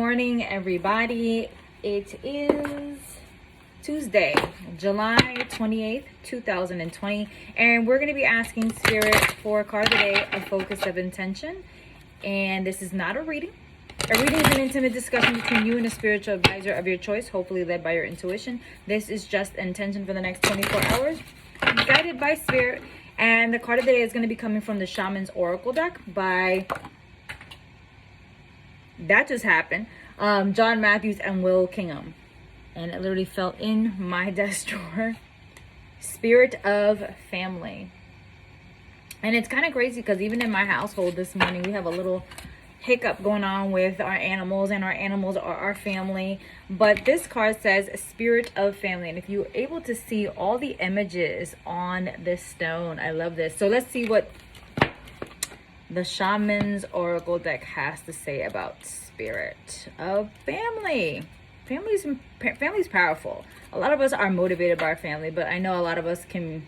morning, everybody. It is Tuesday, July 28th, 2020, and we're going to be asking Spirit for a card today, a focus of intention. And this is not a reading. A reading is an intimate discussion between you and a spiritual advisor of your choice, hopefully led by your intuition. This is just intention for the next 24 hours, guided by Spirit. And the card of the day is going to be coming from the Shamans Oracle deck by... That just happened. John Matthews and Will Kingham. And it literally fell in my desk drawer. Spirit of family. And it's kind of crazy because even in my household this morning, we have a little hiccup going on with our animals, and our animals are our family. But this card says Spirit of family. And if you're able to see all the images on this stone, I love this. So let's see what the Shamans Oracle deck has to say about spirit of family. Family's powerful. A lot of us are motivated by our family, but I know a lot of us can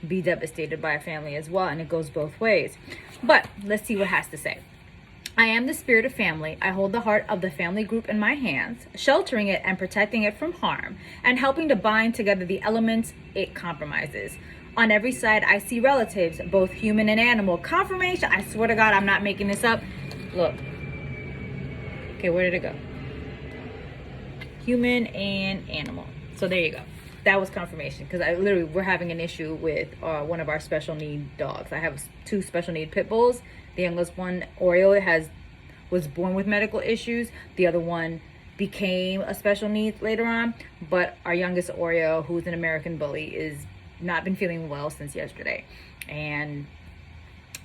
be devastated by a family as well, and it goes both ways. But let's see what it has to say. I am the spirit of family. I hold the heart of the family group in my hands, sheltering it and protecting it from harm, and helping to bind together the elements it compromises. On every side, I see relatives, both human and animal. Confirmation. I swear to God, I'm not making this up. Look. Okay, where did it go? Human and animal. So there you go. That was confirmation, because we're having an issue with one of our special need dogs. I have two special need pit bulls. The youngest one, Oreo, was born with medical issues. The other one became a special needs later on. But our youngest Oreo, who's an American bully, is not been feeling well since yesterday, and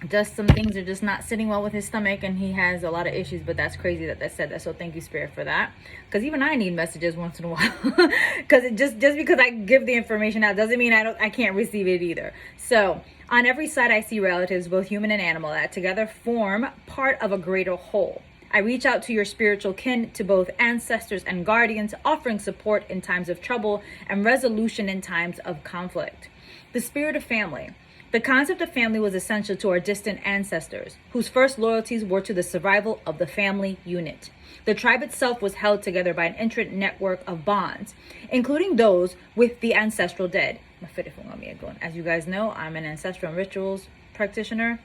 just some things are just not sitting well with his stomach, and he has a lot of issues. But that's crazy that said that. So thank you, Spirit, for that, because even I need messages once in a while. Because it just because I give the information out doesn't mean I can't receive it either. So on every side, I see relatives, both human and animal, that together form part of a greater whole. I reach out to your spiritual kin, to both ancestors and guardians, offering support in times of trouble and resolution in times of conflict. The spirit of family. The concept of family was essential to our distant ancestors, whose first loyalties were to the survival of the family unit. The tribe itself was held together by an intricate network of bonds, including those with the ancestral dead. As you guys know, I'm an ancestral and rituals practitioner.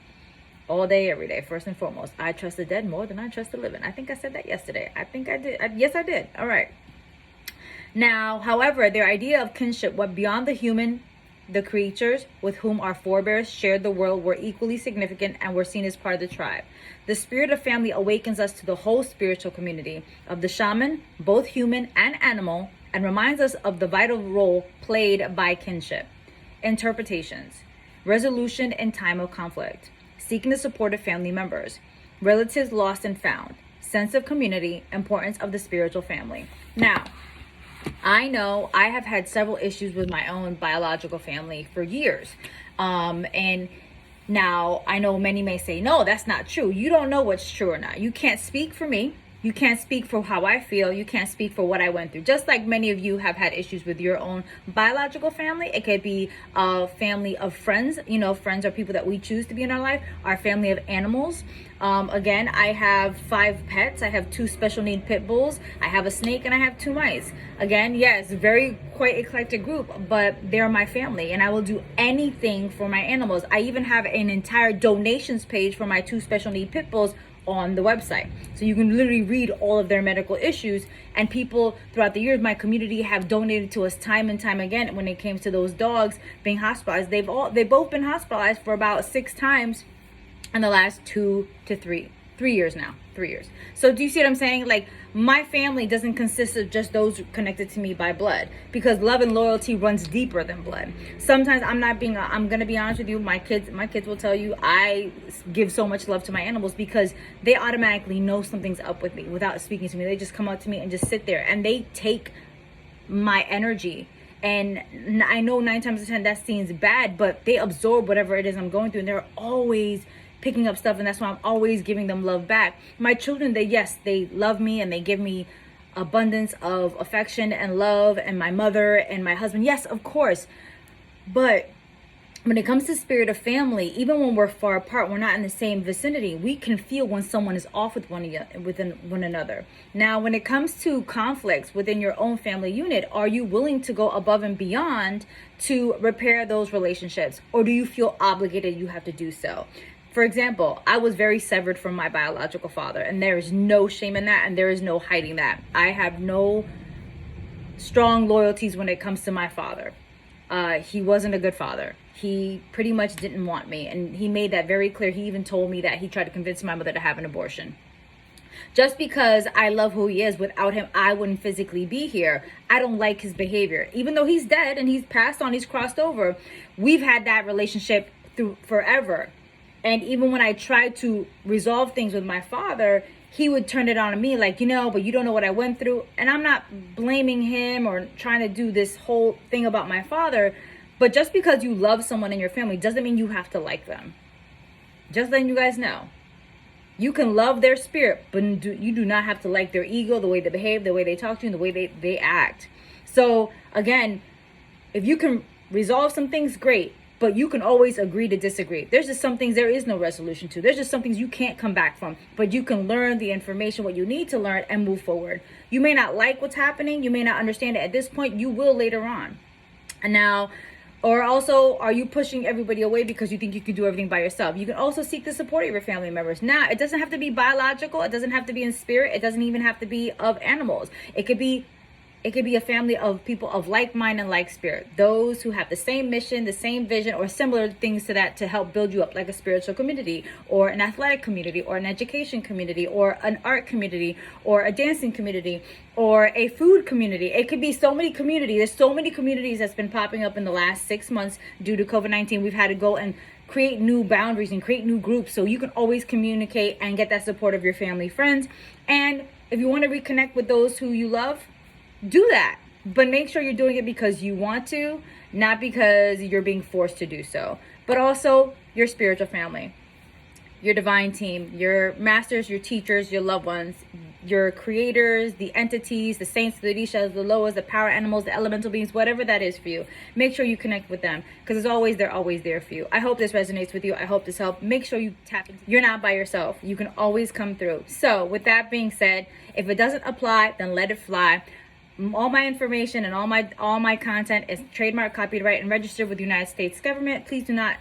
All day, every day. First and foremost, I trust the dead more than I trust the living. I think I said that yesterday. I think I did. Yes, I did. All right. Now, however, their idea of kinship went beyond the human. The creatures with whom our forebears shared the world were equally significant and were seen as part of the tribe. The spirit of family awakens us to the whole spiritual community of the shaman, both human and animal, and reminds us of the vital role played by kinship. Interpretations. Resolution in time of conflict. Seeking the support of family members, relatives lost and found, sense of community, importance of the spiritual family. Now, I know I have had several issues with my own biological family for years. And now I know many may say, no, that's not true. You don't know what's true or not. You can't speak for me. You can't speak for how I feel. You can't speak for what I went through. Just like many of you have had issues with your own biological family. It could be a family of friends. You know, friends are people that we choose to be in our life. Our family of animals. Again, I have 5 pets. I have 2 special need pit bulls. I have a snake and I have 2 mice. Again, yes, quite eclectic group, but they're my family, and I will do anything for my animals. I even have an entire donations page for my 2 special need pit bulls on the website, so you can literally read all of their medical issues. And people throughout the years, my community, have donated to us time and time again. When it came to those dogs being hospitalized, they've both been hospitalized for about 6 times in the last 2 to 3 years now. 3 years. So do you see what I'm saying? Like, my family doesn't consist of just those connected to me by blood, because love and loyalty runs deeper than blood. Sometimes I'm gonna be honest with you, my kids will tell you I give so much love to my animals because they automatically know something's up with me without speaking to me. They just come up to me and just sit there, and they take my energy. And I know 9 times out of 10 that seems bad, but they absorb whatever it is I'm going through, and they're always picking up stuff, and that's why I'm always giving them love back. My children, they love me, and they give me abundance of affection and love, and my mother and my husband, yes, of course. But when it comes to spirit of family, even when we're far apart, we're not in the same vicinity, we can feel when someone is off with one another. Now, when it comes to conflicts within your own family unit, are you willing to go above and beyond to repair those relationships? Or do you feel obligated you have to do so? For example, I was very severed from my biological father, and there is no shame in that, and there is no hiding that. I have no strong loyalties when it comes to my father. He wasn't a good father. He pretty much didn't want me, and he made that very clear. He even told me that he tried to convince my mother to have an abortion. Just because I love who he is, without him, I wouldn't physically be here. I don't like his behavior. Even though he's dead and he's passed on, he's crossed over, we've had that relationship through forever. And even when I tried to resolve things with my father, he would turn it on me like, but you don't know what I went through. And I'm not blaming him or trying to do this whole thing about my father. But just because you love someone in your family doesn't mean you have to like them. Just letting you guys know. You can love their spirit, but you do not have to like their ego, the way they behave, the way they talk to you, and the way they act. So again, if you can resolve some things, great. But you can always agree to disagree. There's just some things there is no resolution to. There's just some things you can't come back from. But you can learn the information, what you need to learn, and move forward. You may not like what's happening. You may not understand it at this point. You will later on. And now, or also, are you pushing everybody away because you think you can do everything by yourself? You can also seek the support of your family members. Now, it doesn't have to be biological. It doesn't have to be in spirit. It doesn't even have to be of animals. It could be a family of people of like mind and like spirit. Those who have the same mission, the same vision, or similar things to that to help build you up, like a spiritual community, or an athletic community, or an education community, or an art community, or a dancing community, or a food community. It could be so many communities. There's so many communities that's been popping up in the last 6 months due to COVID-19. We've had to go and create new boundaries and create new groups so you can always communicate and get that support of your family, friends. And if you want to reconnect with those who you love, do that, but make sure you're doing it because you want to, not because you're being forced to do so. But also your spiritual family, your divine team, your masters, your teachers, your loved ones, your creators, the entities, the saints, the Orishas, the Loas, the power animals, the elemental beings, whatever that is for you. Make sure you connect with them because they're always there for you. I hope this resonates with you. I hope this helped. Make sure you tap into. You're not by yourself. You can always come through. So with that being said, if it doesn't apply, then let it fly. All my information and all my content is trademark, copyright, and registered with the United States government. Please do not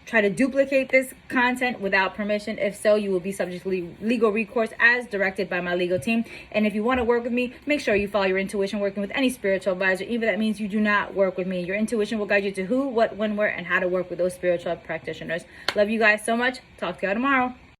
try to duplicate this content without permission. If so, you will be subject to legal recourse as directed by my legal team. And if you want to work with me, make sure you follow your intuition working with any spiritual advisor. Even that means you do not work with me. Your intuition will guide you to who, what, when, where, and how to work with those spiritual practitioners. Love you guys so much. Talk to y'all tomorrow.